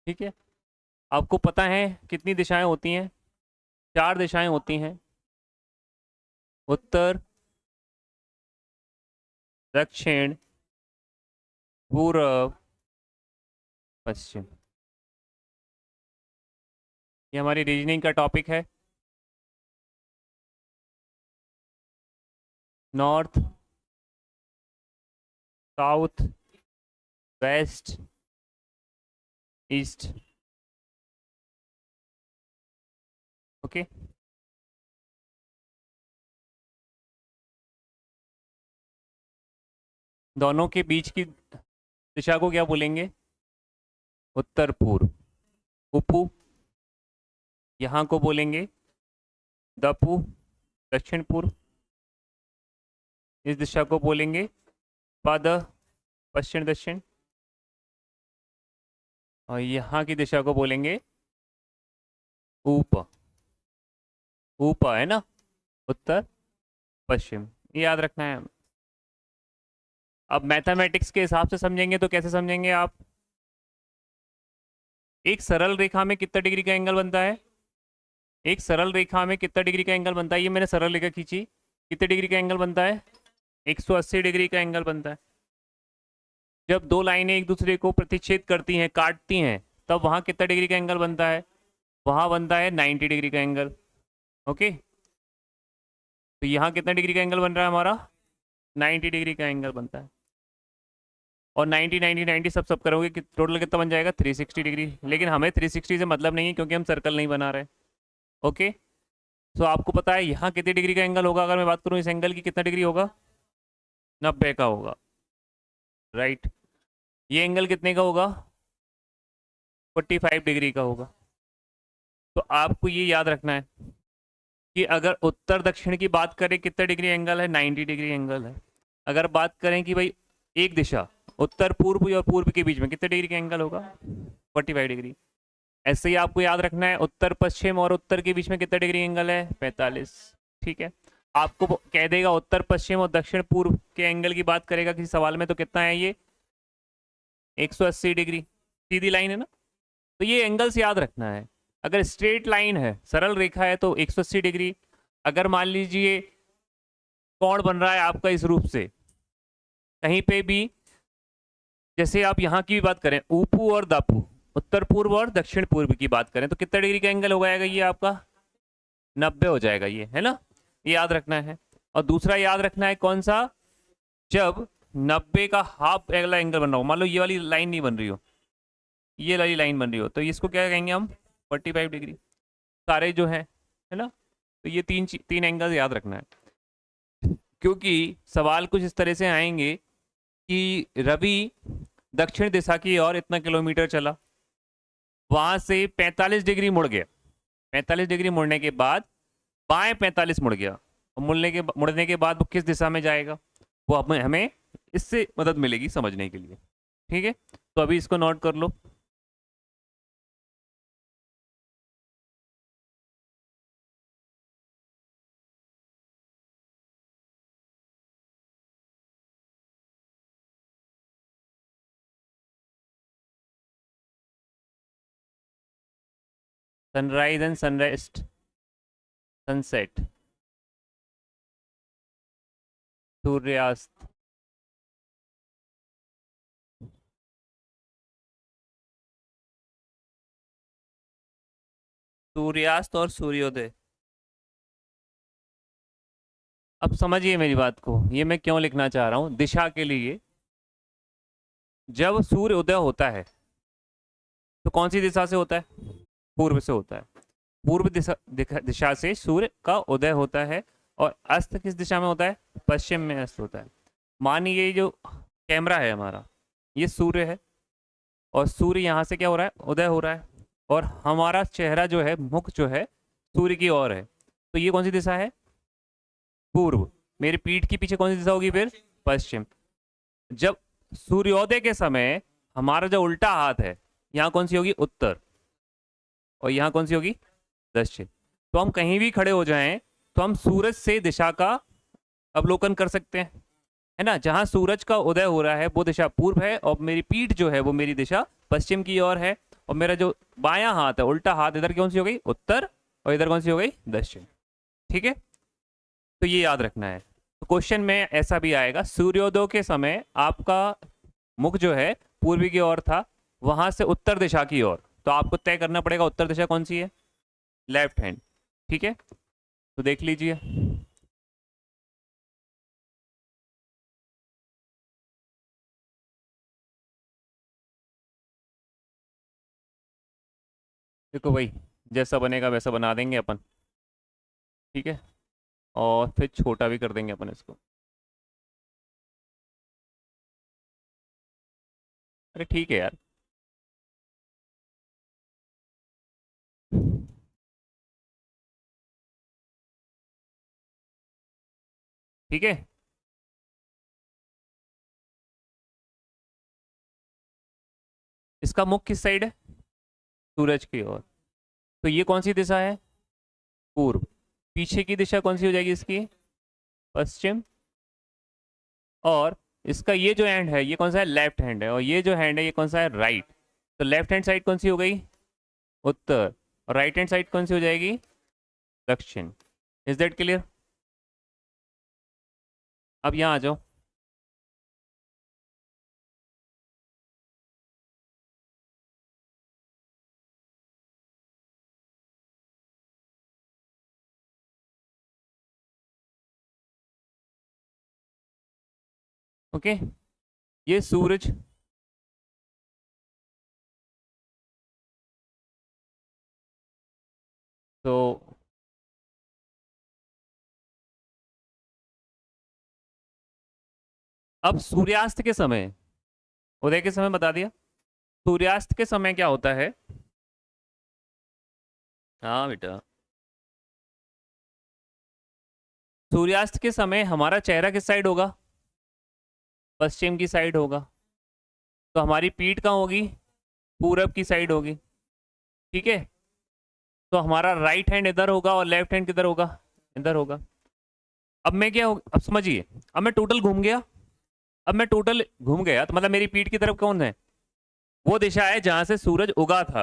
ठीक है। आपको पता है कितनी दिशाएं होती हैं? 4 दिशाएं होती हैं, उत्तर, दक्षिण, पूर्व, पश्चिम। ये हमारी रीजनिंग का टॉपिक है। North, south, west, east. Okay. दोनों के बीच की दिशा को क्या बोलेंगे? उत्तर पूर्व। उपू, यहाँ को बोलेंगे दपू, दक्षिण पूर्व। इस दिशा को बोलेंगे पद, पश्चिम दक्षिण। और यहाँ की दिशा को बोलेंगे ऊप। ऊप है ना, उत्तर पश्चिम। ये याद रखना है। अब मैथमेटिक्स के हिसाब से समझेंगे तो कैसे समझेंगे आप? एक सरल रेखा में कितना डिग्री का एंगल बनता है? एक सरल रेखा में कितना डिग्री का एंगल बनता है? ये मैंने सरल रेखा खींची, कितने डिग्री का एंगल बनता है? 180 डिग्री का एंगल बनता है। जब दो लाइनें एक दूसरे को प्रतिच्छेद करती हैं, काटती हैं, तब वहां कितना डिग्री का एंगल बनता है? वहां बनता है 90 डिग्री का एंगल। ओके, तो यहाँ कितना डिग्री का एंगल बन रहा है हमारा? 90 डिग्री का एंगल बनता है। और 90 90 90 सब करोगे कि टोटल कितना बन जाएगा? 360 डिग्री। लेकिन हमें 360 से मतलब नहीं है, क्योंकि हम सर्कल नहीं बना रहे। ओके, तो आपको पता है यहाँ कितने डिग्री का एंगल होगा? अगर मैं बात करूँ इस एंगल की, कितना डिग्री होगा? 90 का होगा, राइट। ये एंगल कितने का होगा? 45 डिग्री का होगा। तो आपको ये याद रखना है कि अगर उत्तर दक्षिण की बात करें, कितना डिग्री एंगल है? 90 डिग्री एंगल है। अगर बात करें कि भाई एक दिशा, उत्तर पूर्व और पूर्व के बीच में कितने डिग्री का एंगल होगा? 45 डिग्री। ऐसे ही आपको याद रखना है, उत्तर पश्चिम और उत्तर के बीच में कितना डिग्री एंगल है? 45। ठीक है। आपको कह देगा उत्तर पश्चिम और दक्षिण पूर्व के एंगल की बात करेगा किसी सवाल में, तो कितना है ये? 180 डिग्री। सीधी लाइन है ना, तो ये एंगल्स याद रखना है। अगर स्ट्रेट लाइन है, सरल रेखा है, तो 180 डिग्री। अगर मान लीजिए कोण बन रहा है आपका इस रूप से, कहीं पे भी, जैसे आप यहाँ की भी बात करें, ऊपू और दापू, उत्तर पूर्व और दक्षिण पूर्व की बात करें, तो कितना डिग्री का एंगल हो जाएगा ये आपका? 90 हो जाएगा ये, है ना। ये याद रखना है। और दूसरा याद रखना है कौन सा? जब 90 का हाफ अगला एंगल बन रहा हो, मान लो ये वाली लाइन नहीं बन रही हो, ये वाली लाइन बन रही हो, तो इसको क्या कहेंगे हम? 45 डिग्री। सारे जो है ना, तो ये तीन एंगल याद रखना है। क्योंकि सवाल कुछ इस तरह से आएंगे कि रवि दक्षिण दिशा की ओर इतना किलोमीटर चला, वहां से 45 डिग्री मुड़ गया, 45 डिग्री मुड़ने के बाद बाएं 45 मुड़ गया, और मुड़ने के बाद वो किस दिशा में जाएगा, वो हमें इससे मदद मिलेगी समझने के लिए। ठीक है, तो अभी इसको नोट कर लो। सनराइज एंड सनराइज, सनसेट, सूर्यास्त, सूर्यास्त और सूर्योदय। अब समझिए मेरी बात को, ये मैं क्यों लिखना चाह रहा हूं दिशा के लिए। जब सूर्य उदय होता है तो कौन सी दिशा से होता है? पूर्व से होता है। पूर्व दिशा से सूर्य का उदय होता है। और अस्त किस दिशा में होता है? पश्चिम में अस्त होता है। मानिए ये जो कैमरा है हमारा, ये सूर्य है, और सूर्य यहाँ से क्या हो रहा है? उदय हो रहा है। और हमारा चेहरा जो है, मुख जो है, सूर्य की ओर है। तो ये कौन सी दिशा है? पूर्व। मेरी पीठ के पीछे कौन सी दिशा होगी फिर? पश्चिम। जब सूर्योदय के समय हमारा जो उल्टा हाथ है, यहाँ कौन सी होगी? उत्तर। और यहाँ कौन सी होगी? दक्षिण। तो हम कहीं भी खड़े हो जाएं तो हम सूरज से दिशा का अवलोकन कर सकते हैं, है ना। जहां सूरज का उदय हो रहा है वो दिशा पूर्व है, और मेरी पीठ जो है वो मेरी दिशा पश्चिम की ओर है। और मेरा जो बायां हाथ है, उल्टा हाथ, इधर कौन सी हो गई? उत्तर, और इधर कौन सी हो गई? दक्षिण। ठीक है, तो ये याद रखना है। तो क्वेश्चन में ऐसा भी आएगा, सूर्योदय के समय आपका मुख जो है पूर्वी की ओर था, वहां से उत्तर दिशा की ओर, तो आपको तय करना पड़ेगा उत्तर दिशा कौन सी है? Left hand. ठीक है, तो देख लीजिए। देखो भाई, जैसा बनेगा वैसा बना देंगे अपन। ठीक है, और फिर छोटा भी कर देंगे अपन इसको। अरे ठीक है यार। ठीक है, इसका मुख किस साइड है? सूरज की ओर। तो ये कौन सी दिशा है? पूर्व। पीछे की दिशा कौन सी हो जाएगी इसकी? पश्चिम। और इसका ये जो हैंड है, ये कौन सा है? लेफ्ट हैंड है। और ये जो हैंड है, ये कौन सा है? राइट। तो लेफ्ट हैंड साइड कौन सी हो गई? उत्तर। और राइट हैंड साइड कौन सी हो जाएगी? दक्षिण। Is that clear? अब यहाँ आ जाओ। ओके, ये सूरज। तो अब सूर्यास्त के समय, उदय के समय बता दिया। सूर्यास्त के समय क्या होता है? हाँ बेटा, सूर्यास्त के समय हमारा चेहरा किस साइड होगा? पश्चिम की साइड होगा। तो हमारी पीठ कहाँ होगी? पूरब की साइड होगी। ठीक है, तो हमारा राइट हैंड इधर होगा और लेफ्ट हैंड किधर होगा? इधर होगा। अब मैं क्या हो, अब समझिए, अब मैं टोटल घूम गया। अब मैं टोटल घूम गया तो मतलब मेरी पीठ की तरफ कौन है? वो दिशा है जहां से सूरज उगा था।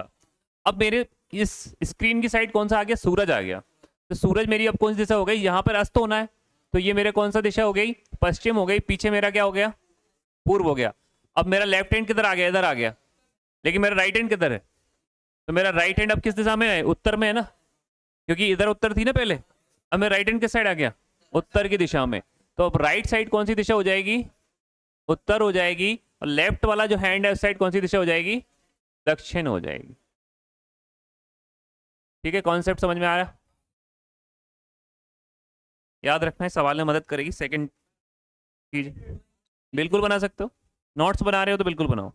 अब मेरे इस स्क्रीन की साइड कौन सा आ गया? सूरज आ गया। तो सूरज मेरी अब कौन सी दिशा हो गई? यहाँ पर अस्त होना है। तो ये मेरे कौन सा दिशा हो गई? पश्चिम हो गई। पीछे मेरा क्या हो गया? पूर्व हो गया। अब मेरा लेफ्ट हैंड किधर आ गया? इधर आ गया। लेकिन मेरा राइट हैंड किधर है? तो मेरा राइट हैंड अब किस दिशा में है? उत्तर में है ना, क्योंकि इधर उत्तर थी ना पहले। अब मेरा राइट हैंड किस साइड आ गया? उत्तर की दिशा में। तो अब राइट साइड कौन सी दिशा हो जाएगी? उत्तर हो जाएगी। और लेफ्ट वाला जो हैंड है उस साइड कौन सी दिशा हो जाएगी? दक्षिण हो जाएगी। ठीक है, कॉन्सेप्ट समझ में आ रहा? याद रखना है, सवाल में मदद करेगी सेकंड चीज। बिल्कुल बना सकते हो, नोट्स बना रहे हो तो बिल्कुल बनाओ।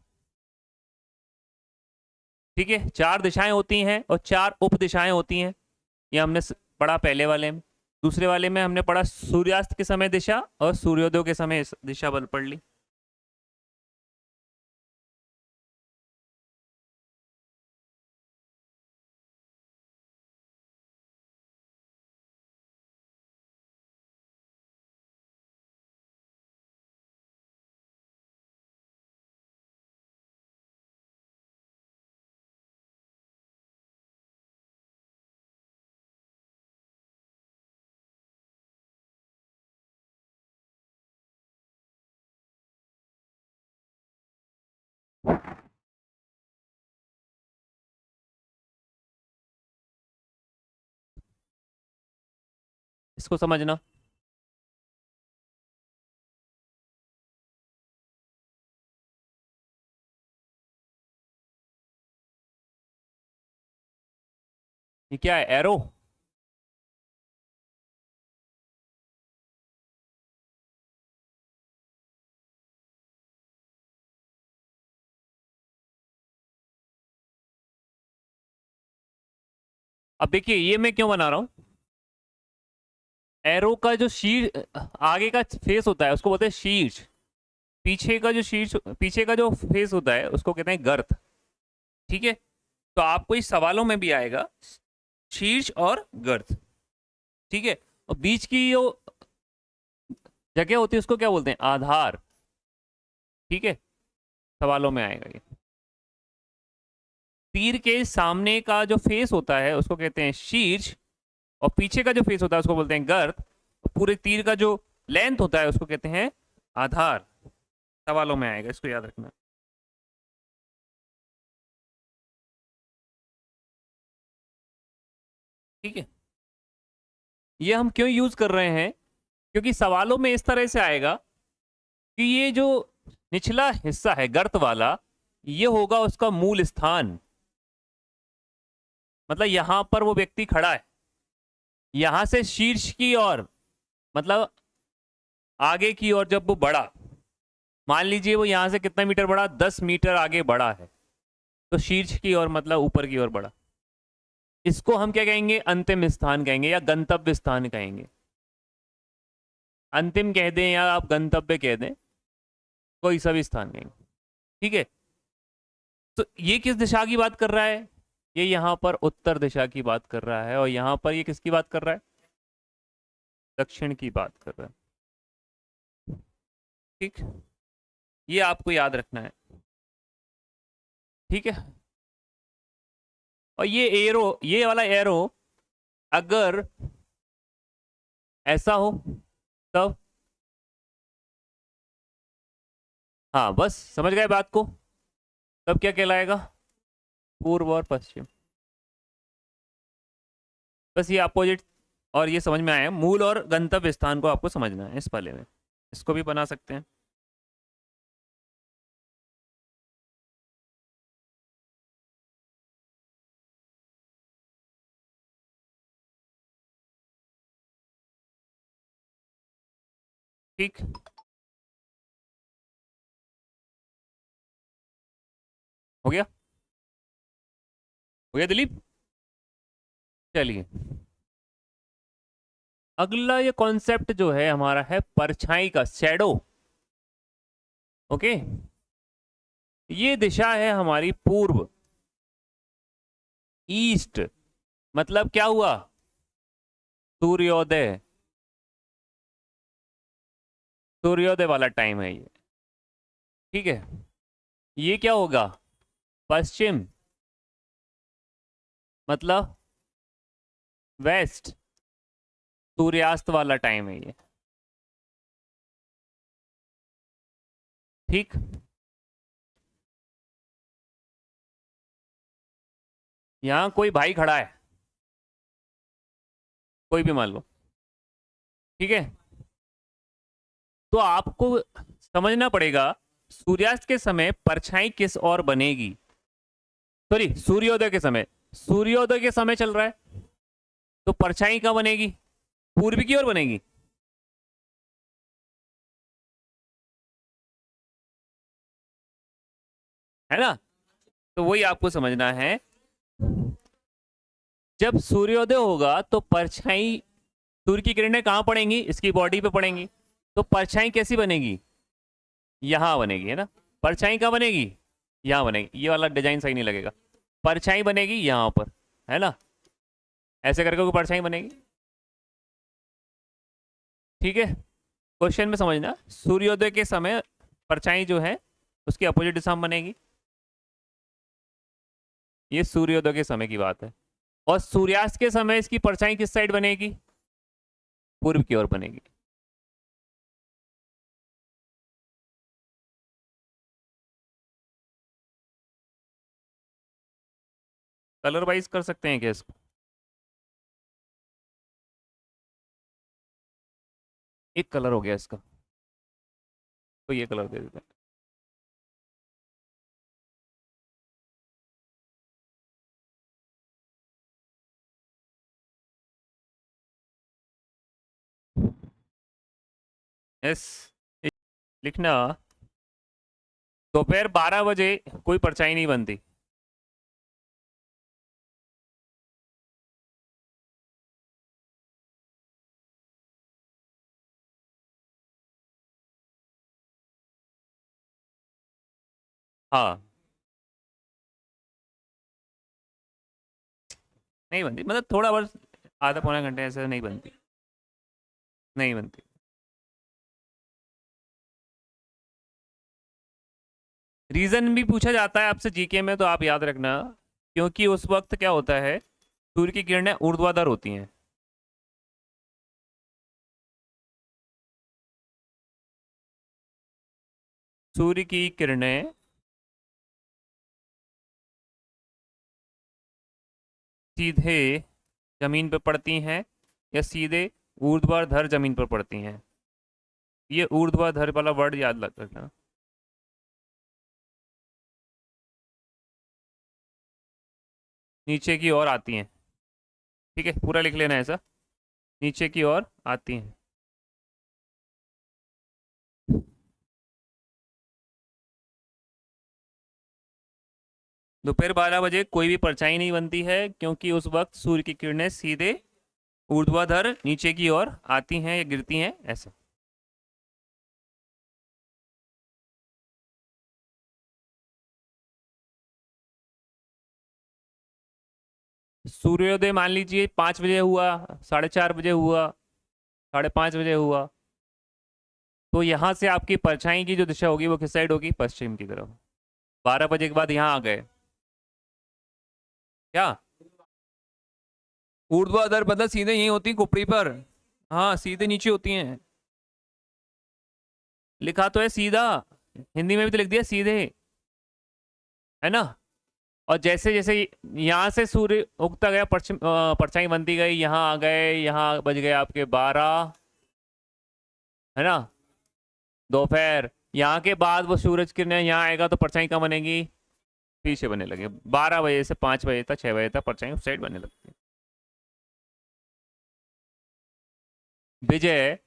ठीक है, चार दिशाएं होती हैं और चार उप दिशाएं होती हैं। ये हमने पढ़ा पहले वाले में। दूसरे वाले में हमने पढ़ा सूर्यास्त के समय दिशा और सूर्योदय के समय दिशा बल पढ़ ली। इसको समझना। ये क्या है? एरो। अब देखिए, ये मैं क्यों बना रहा हूं। एरो का जो शीर्ष, आगे का फेस होता है उसको बोलते हैं शीर्ष। पीछे का जो शीर्ष, पीछे का जो फेस होता है उसको कहते हैं गर्त। ठीक है, तो आपको इस सवालों में भी आएगा शीर्ष और गर्त। ठीक है, और बीच की जो जगह होती है उसको क्या बोलते हैं? आधार। ठीक है, सवालों में आएगा ये। तीर के सामने का जो फेस होता है उसको कहते हैं शीर्ष, और पीछे का जो फेस होता है उसको बोलते हैं गर्त। पूरे तीर का जो लेंथ होता है उसको कहते हैं आधार। सवालों में आएगा, इसको याद रखना। ठीक है, ये हम क्यों यूज कर रहे हैं, क्योंकि सवालों में इस तरह से आएगा कि ये जो निचला हिस्सा है गर्त वाला, ये होगा उसका मूल स्थान। मतलब यहां पर वो व्यक्ति खड़ा है, यहां से शीर्ष की ओर, मतलब आगे की ओर जब वो बढ़ा, मान लीजिए वो यहां से कितना मीटर बढ़ा, 10 मीटर आगे बढ़ा है, तो शीर्ष की ओर मतलब ऊपर की ओर बढ़ा। इसको हम क्या कहेंगे, अंतिम स्थान कहेंगे या गंतव्य स्थान कहेंगे। अंतिम कह दें या आप गंतव्य कह दें, कोई सा भी स्थान कहेंगे। ठीक है, तो ये किस दिशा की बात कर रहा है, ये यहाँ पर उत्तर दिशा की बात कर रहा है, और यहाँ पर ये किसकी बात कर रहा है, दक्षिण की बात कर रहा है। ठीक, ये आपको याद रखना है। ठीक है, और ये एरो, ये वाला एरो अगर ऐसा हो तब, हाँ बस समझ गए बात को, तब क्या कहलाएगा, पूर्व और पश्चिम। बस ये अपोजिट, और ये समझ में आया, मूल और गंतव्य स्थान को आपको समझना है इस पहले में। इसको भी बना सकते हैं। ठीक, हो गया, हो गया दिलीप। चलिए, अगला ये कॉन्सेप्ट जो है हमारा है परछाई का, शैडो। ओके, ये दिशा है हमारी पूर्व, ईस्ट, मतलब क्या हुआ, सूर्योदय, सूर्योदय वाला टाइम है ये। ठीक है, ये क्या होगा, पश्चिम, मतलब वेस्ट, सूर्यास्त वाला टाइम है ये। ठीक, यहां कोई भाई खड़ा है, कोई भी मान लो। ठीक है, तो आपको समझना पड़ेगा सूर्यास्त के समय परछाई किस ओर बनेगी, सॉरी सूर्योदय के समय, सूर्योदय के समय चल रहा है, तो परछाई कहाँ बनेगी, पूर्व की ओर बनेगी। है ना, तो वही आपको समझना है, जब सूर्योदय होगा तो परछाई, सूर्य की किरणें कहाँ पड़ेंगी, इसकी बॉडी पे पड़ेंगी, तो परछाई कैसी बनेगी, यहां बनेगी, है ना। परछाई कहाँ बनेगी, यहां बनेगी, ये वाला डिजाइन सही नहीं लगेगा, परछाई बनेगी यहां पर, है ना, ऐसे करके कोई परछाई बनेगी। ठीक है, क्वेश्चन में समझना, सूर्योदय के समय परछाई जो है उसकी अपोजिट दिशा में बनेगी, ये सूर्योदय के समय की बात है। और सूर्यास्त के समय इसकी परछाई किस साइड बनेगी, पूर्व की ओर बनेगी। कलर वाइज कर सकते हैं क्या इसको, एक कलर हो गया इसका, तो ये कलर दे देते हैं। यस, लिखना, दोपहर 12 बजे कोई परछाई नहीं बनती। हाँ, नहीं बनती, मतलब थोड़ा बस, आधा पौना घंटे ऐसे नहीं बनती, नहीं बनती। रीजन भी पूछा जाता है आपसे जीके में, तो आप याद रखना, क्योंकि उस वक्त क्या होता है, सूर्य की किरणें ऊर्ध्वाधर होती हैं। सूर्य की किरणें सीधे जमीन पर पड़ती हैं या सीधे ऊर्ध्वाधर जमीन पर पड़ती हैं। ये ऊर्ध्वाधर वाला वर्ड याद रखना। नीचे की ओर आती हैं। ठीक है, पूरा लिख लेना ऐसा, नीचे की ओर आती हैं। दोपहर 12 बजे कोई भी परछाई नहीं बनती है, क्योंकि उस वक्त सूर्य की किरणें सीधे ऊर्ध्वाधर नीचे की ओर आती हैं या गिरती हैं, ऐसा। सूर्योदय मान लीजिए 5 बजे हुआ, 4:30 बजे हुआ, 5:30 बजे हुआ, तो यहाँ से आपकी परछाई की जो दिशा होगी वो किस साइड होगी, पश्चिम की तरफ। 12 बजे के बाद यहाँ आ गए, क्या ऊर्ध्वाधर मतलब सीधे यही होती कुपड़ी पर। हाँ, सीधे नीचे होती हैं। लिखा तो है सीधा, हिंदी में भी तो लिख दिया सीधे, है ना। और जैसे जैसे यहाँ से सूर्य उगता गया, पश्चिम परछाई बनती गई, यहाँ आ गए, यहाँ बज गए आपके 12, है ना। दोपहर, यहाँ के बाद वो सूरज किरणें यहाँ आएगा तो परछाई कहाँ बनेगी, पीछे बनने लगे। 12 बजे से 5 बजे तक, 6 बजे तक परछाई उस साइड बनने लगती है। विजय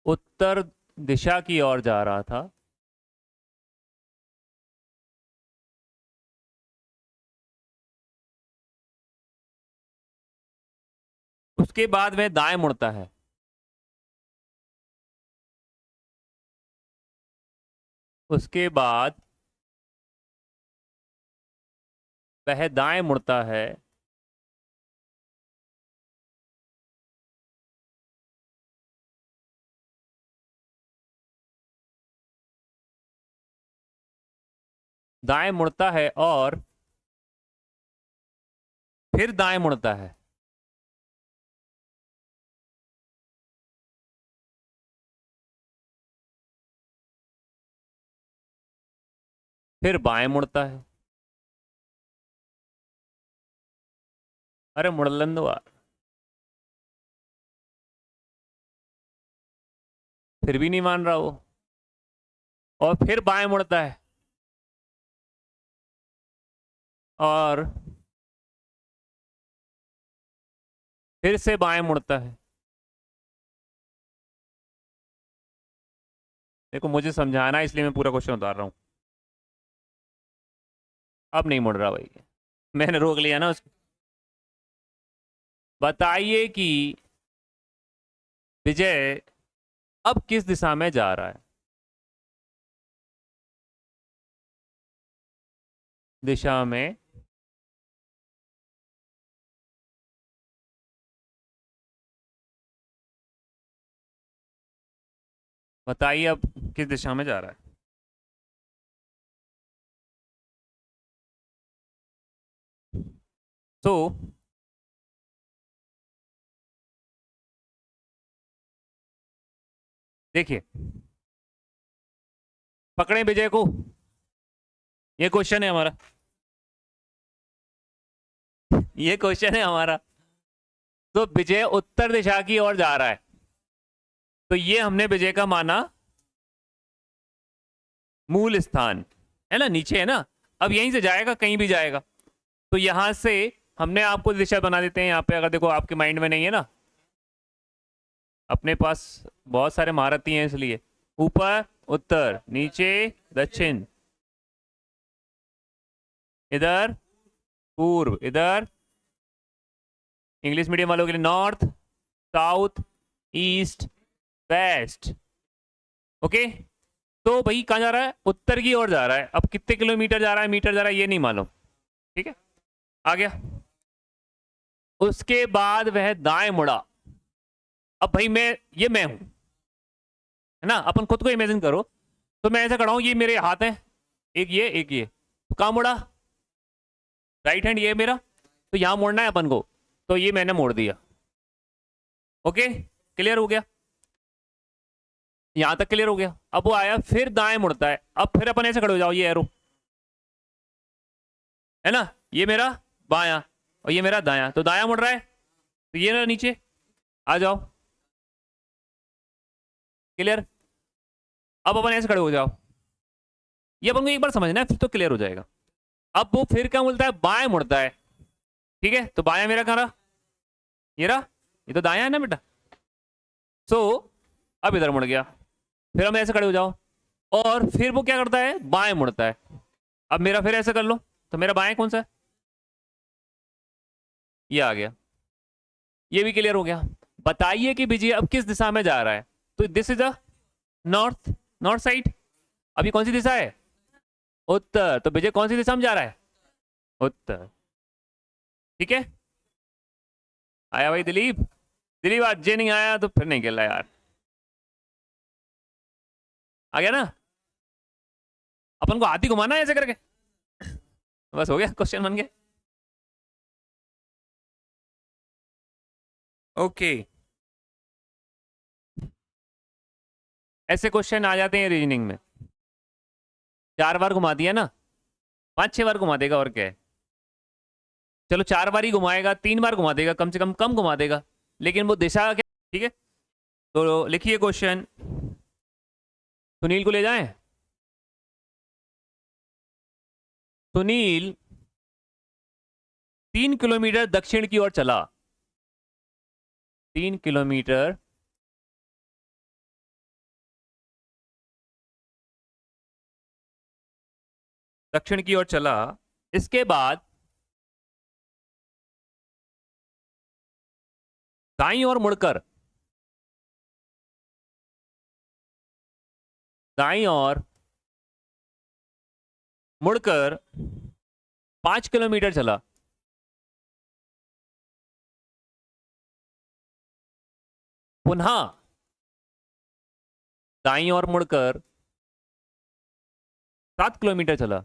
उत्तर दिशा की ओर जा रहा था। उसके बाद वह दाएं मुड़ता है। उसके बाद वह दाएं मुड़ता है। दाएं मुड़ता है और फिर दाएं मुड़ता है। फिर बाएं मुड़ता है। अरे मुड़लन दो यार। फिर भी नहीं मान रहा वो, और फिर बाएं मुड़ता है और फिर से बाएं मुड़ता है। देखो मुझे समझाना है, इसलिए मैं पूरा क्वेश्चन उतार रहा हूँ। अब नहीं मुड़ रहा भाई, मैंने रोक लिया ना उसको। बताइए कि विजय अब किस दिशा में जा रहा है। दिशा में, बताइए अब किस दिशा में जा रहा है। तो देखिए, पकड़े विजय को, ये क्वेश्चन है हमारा, ये क्वेश्चन है हमारा। तो विजय उत्तर दिशा की ओर जा रहा है, तो ये हमने विजय का माना मूल स्थान, है ना, नीचे है ना। अब यहीं से जाएगा, कहीं भी जाएगा, तो यहां से हमने आपको दिशा बना देते हैं। यहाँ पे अगर देखो आपके माइंड में नहीं है ना, अपने पास बहुत सारे महारथी हैं, इसलिए ऊपर उत्तर, नीचे दक्षिण, इधर पूर्व, इधर इंग्लिश मीडियम वालों के लिए north, south, east, west. Okay, तो भाई कहाँ जा रहा है, उत्तर की ओर जा रहा है। अब कितने किलोमीटर जा रहा है, मीटर जा रहा है, ये नहीं मालूम। ठीक है, आ गया। उसके बाद वह दाएं मुड़ा। अब भाई मैं हूं, है ना, अपन खुद को इमेजिन करो। तो मैं ऐसा खड़ा हूं, ये मेरे हाथ है, एक ये, एक ये, तो कहाँ मुड़ा, राइट हैंड ये मेरा, तो यहाँ मोड़ना है अपन को, तो ये मैंने मोड़ दिया। ओके, क्लियर हो गया, यहां तक क्लियर हो गया। अब वो आया फिर दाएं मुड़ता है, अब फिर अपन ऐसे खड़े हो जाओ, ये एरो है ना, ये मेरा बायां और ये मेरा दायां, तो दायां मुड़ रहा है, तो ये ना नीचे आ जाओ, क्लियर। अब अपन ऐसे खड़े हो जाओ, ये अपन को एक बार समझना है, फिर तो क्लियर हो जाएगा। अब वो फिर क्या मुड़ता है, बाएं मुड़ता है, ठीक है, तो बायां मेरा कहाँ रहा, ये रहा, ये तो दायां है ना बेटा। सो अब इधर मुड़ गया, फिर हम ऐसे खड़े हो जाओ, और फिर वो क्या करता है, बाएं मुड़ता है। अब मेरा फिर ऐसे कर लो, तो मेरा बाएं कौन सा है, ये आ गया, ये भी क्लियर हो गया। बताइए कि विजय अब किस दिशा में जा रहा है, तो this is a north, north side. अभी कौन सी दिशा है, उत्तर, तो विजय कौन सी दिशा में जा रहा है, उत्तर, ठीक है। आया भाई दिलीप, दिलीप आज जे नहीं आया तो फिर नहीं खेल रहा यार, आ गया ना। अपन को हाथी घुमाना है ऐसे करके, बस हो गया, क्वेश्चन बन गया। ओके, ऐसे क्वेश्चन आ जाते हैं रीजनिंग में। 4 बार घुमा दिया ना, 5-6 बार घुमा देगा और क्या है। चलो 4 बार ही घुमाएगा, 3 बार घुमा देगा, कम से कम घुमा देगा, लेकिन वो दिशा क्या, ठीक है। तो लिखिए क्वेश्चन, सुनील को ले जाएं। सुनील 3 किलोमीटर दक्षिण की ओर चला, 3 किलोमीटर दक्षिण की ओर चला, इसके बाद दाईं ओर मुड़कर, दाईं ओर मुड़कर 5 किलोमीटर चला, पुनः दाईं ओर मुड़कर 7 किलोमीटर चला,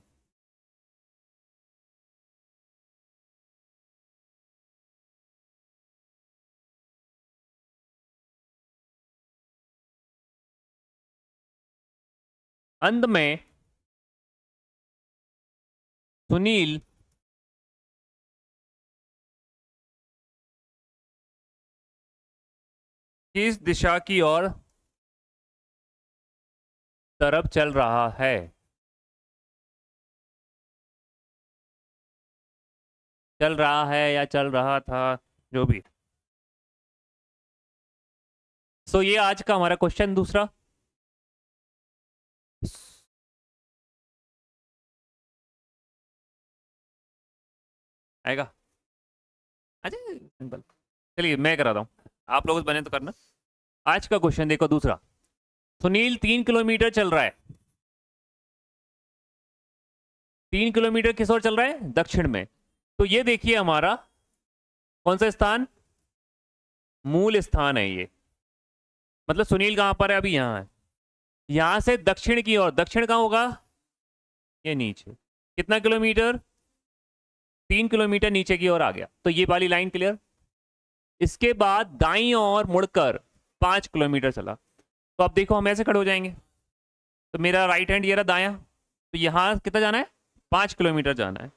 अंत में सुनील किस दिशा की ओर तरफ चल रहा है, चल रहा है या चल रहा था, जो भी। सो ये आज का हमारा क्वेश्चन दूसरा। आएगा, अच्छा सिंपल, चलिए मैं कराता हूँ, आप लोग बने तो करना। आज का क्वेश्चन देखो दूसरा, सुनील 3 किलोमीटर चल रहा है, 3 किलोमीटर किस ओर चल रहा है, दक्षिण में। तो ये देखिए हमारा कौन सा स्थान, मूल स्थान है ये, मतलब सुनील कहां पर है, अभी यहां है, यहां से दक्षिण की ओर, दक्षिण कहां होगा, ये नीचे, कितना किलोमीटर, 3 किलोमीटर नीचे की ओर आ गया, तो ये वाली लाइन क्लियर। इसके बाद दाईं ओर मुड़कर 5 किलोमीटर चला, तो अब देखो हम ऐसे खड़े हो जाएंगे, तो मेरा राइट हैंड ये रहा दायां, तो यहां कितना जाना है, 5 किलोमीटर जाना है,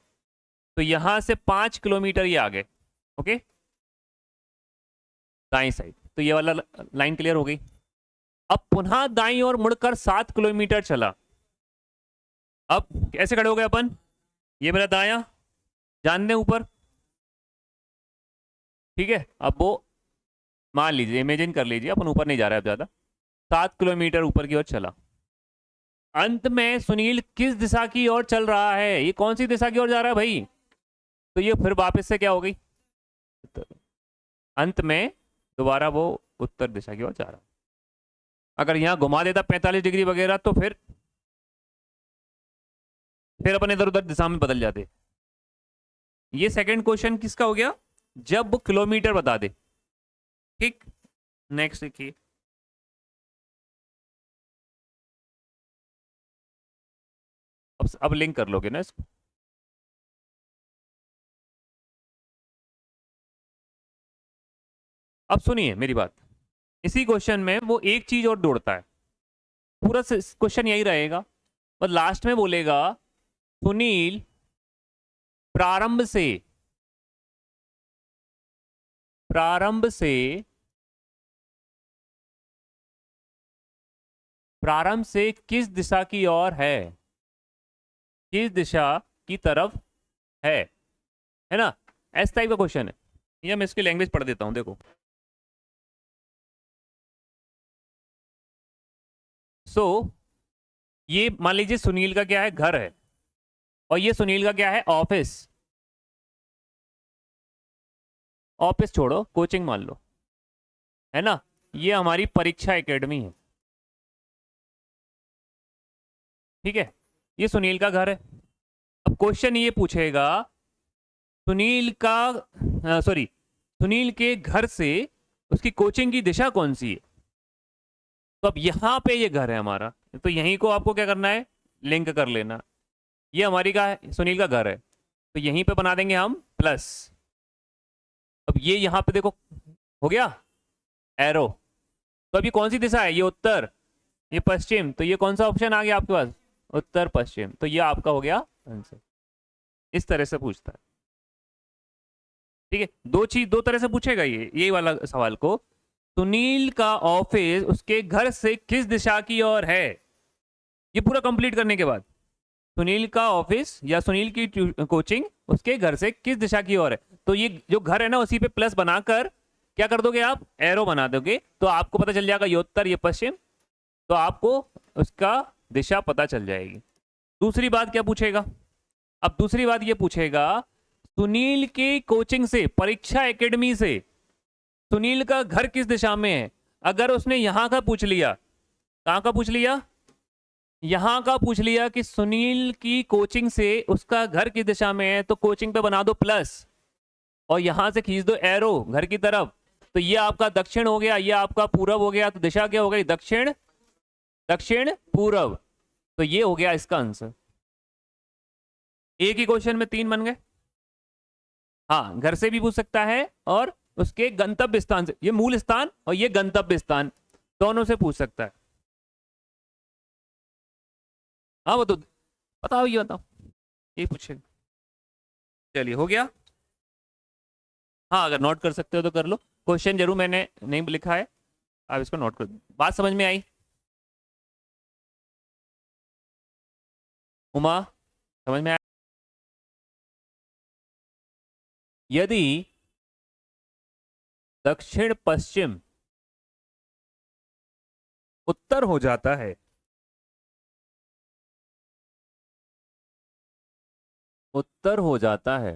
तो यहां से 5 किलोमीटर ये आगे, ओके, दाईं साइड, तो ये वाला लाइन क्लियर हो गई। अब पुनः दाईं ओर मुड़कर 7 किलोमीटर चला, अब कैसे खड़े हो गए अपन, ये मेरा दायां, जान दें ऊपर, ठीक है। अब वो मान लीजिए, इमेजिन कर लीजिए, अपन ऊपर नहीं जा रहा है अब ज्यादा, 7 किलोमीटर ऊपर की ओर चला। अंत में सुनील किस दिशा की ओर चल रहा है, ये कौन सी दिशा की ओर जा रहा है भाई, तो ये फिर वापस से क्या हो गई, अंत में दोबारा वो उत्तर दिशा की ओर जा रहा है। अगर यहां घुमा देता 45 डिग्री वगैरह, तो फिर अपन इधर उधर दिशा में बदल जाते। ये सेकंड क्वेश्चन किसका हो गया, जब वो किलोमीटर बता दे, ठीक। नेक्स्ट देखिए, अब लिंक कर लोगे ना इसको, अब सुनिए मेरी बात, इसी क्वेश्चन में वो एक चीज और जोड़ता है, पूरा क्वेश्चन यही रहेगा, और लास्ट में बोलेगा सुनील प्रारंभ से किस दिशा की ओर है, किस दिशा की तरफ है ना, इस टाइप का क्वेश्चन है। ये मैं इसकी लैंग्वेज पढ़ देता हूं, देखो। सो ये मान लीजिए सुनील का क्या है, घर है, और ये सुनील का क्या है, ऑफिस। ऑफिस छोड़ो, कोचिंग मान लो, है ना। ये हमारी परीक्षा एकेडमी है, ठीक है। ये सुनील का घर है। अब क्वेश्चन ये पूछेगा सुनील का सॉरी सुनील के घर से उसकी कोचिंग की दिशा कौन सी है। तो अब यहां पे ये घर है हमारा, तो यहीं को आपको क्या करना है, लिंक कर लेना। ये हमारी का है, सुनील का घर है, तो यहीं पे बना देंगे हम प्लस। अब ये यहां पे देखो हो गया एरो। तो अभी कौन सी दिशा है, ये उत्तर, ये पश्चिम, तो ये कौन सा ऑप्शन आ गया आपके पास, उत्तर पश्चिम। तो ये आपका हो गया आंसर। इस तरह से पूछता है, ठीक है। दो तरह से पूछेगा ये वाला सवाल को। सुनील का ऑफिस उसके घर से किस दिशा की ओर है, ये पूरा कंप्लीट करने के बाद सुनील का ऑफिस या सुनील की कोचिंग उसके घर से किस दिशा की ओर है, तो ये जो घर है ना उसी पे प्लस बनाकर क्या कर दोगे आप, एरो बना दोगे, तो आपको पता चल जाएगा ये उत्तर ये पश्चिम, तो आपको उसका दिशा पता चल जाएगी। दूसरी बात क्या पूछेगा, अब दूसरी बात ये पूछेगा सुनील के कोचिंग से, परीक्षा एकेडमी से सुनील का घर किस दिशा में है। अगर उसने यहां का पूछ लिया, कहां का पूछ लिया, यहां का पूछ लिया कि सुनील की कोचिंग से उसका घर किस दिशा में है, तो कोचिंग पे बना दो प्लस और यहां से खींच दो एरो घर की तरफ। तो ये आपका दक्षिण हो गया, ये आपका पूरब हो गया, तो दिशा क्या हो गई, दक्षिण, दक्षिण पूरब। तो ये हो गया इसका आंसर। एक ही क्वेश्चन में 3 बन गए। हाँ, घर से भी पूछ सकता है और उसके गंतव्य स्थान से, ये मूल स्थान और ये गंतव्य स्थान, दोनों से पूछ सकता है। हाँ वो तो बताओ, ये बताओ, ये पूछे। चलिए हो गया। हाँ अगर नोट कर सकते हो तो कर लो, क्वेश्चन जरूर मैंने नहीं लिखा है, आप इसको नोट कर दो। बात समझ में आई उमा, समझ में आया। यदि दक्षिण पश्चिम उत्तर हो जाता है, उत्तर हो जाता है